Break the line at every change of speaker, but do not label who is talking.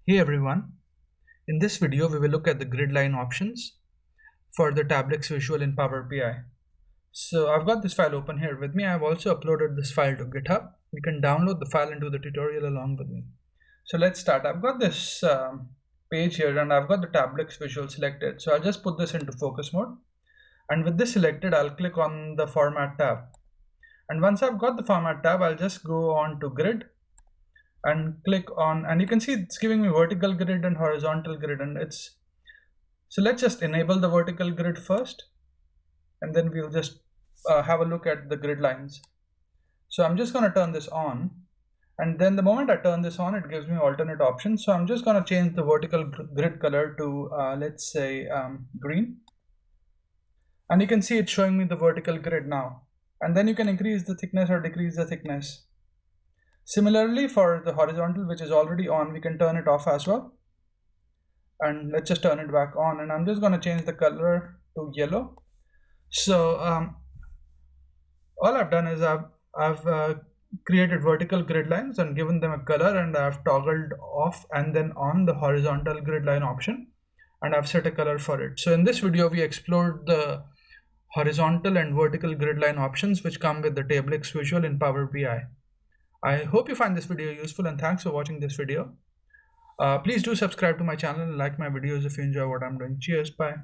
Hey everyone, in this video we will look at the GridLine options for the TableX visual in Power BI. So I've got this file open here with me. I've also uploaded this file to GitHub. You can download the file and do the tutorial along with me. So let's start. I've got this page here and I've got the TableX visual selected. So I'll just put this into focus mode. And with this selected, I'll click on the Format tab. And once I've got the Format tab, I'll just go on to Grid and click on, and you can see it's giving me vertical grid and horizontal grid, and so let's just enable the vertical grid first, and then we'll just have a look at the grid lines. So I'm just going to turn this on, and then the moment I turn this on, it gives me alternate options. So I'm just going to change the vertical grid color to let's say green, and you can see it's showing me the vertical grid now, and then you can increase the thickness or decrease the thickness. Similarly, for the horizontal, which is already on, we can turn it off as well. And let's just turn it back on. And I'm just going to change the color to yellow. So all I've done is I've created vertical grid lines and given them a color, and I've toggled off and then on the horizontal grid line option, and I've set a color for it. So in this video, we explored the horizontal and vertical grid line options which come with the TableX visual in Power BI. I hope you find this video useful, and thanks for watching this video. Please do subscribe to my channel and like my videos if you enjoy what I'm doing. Cheers, bye.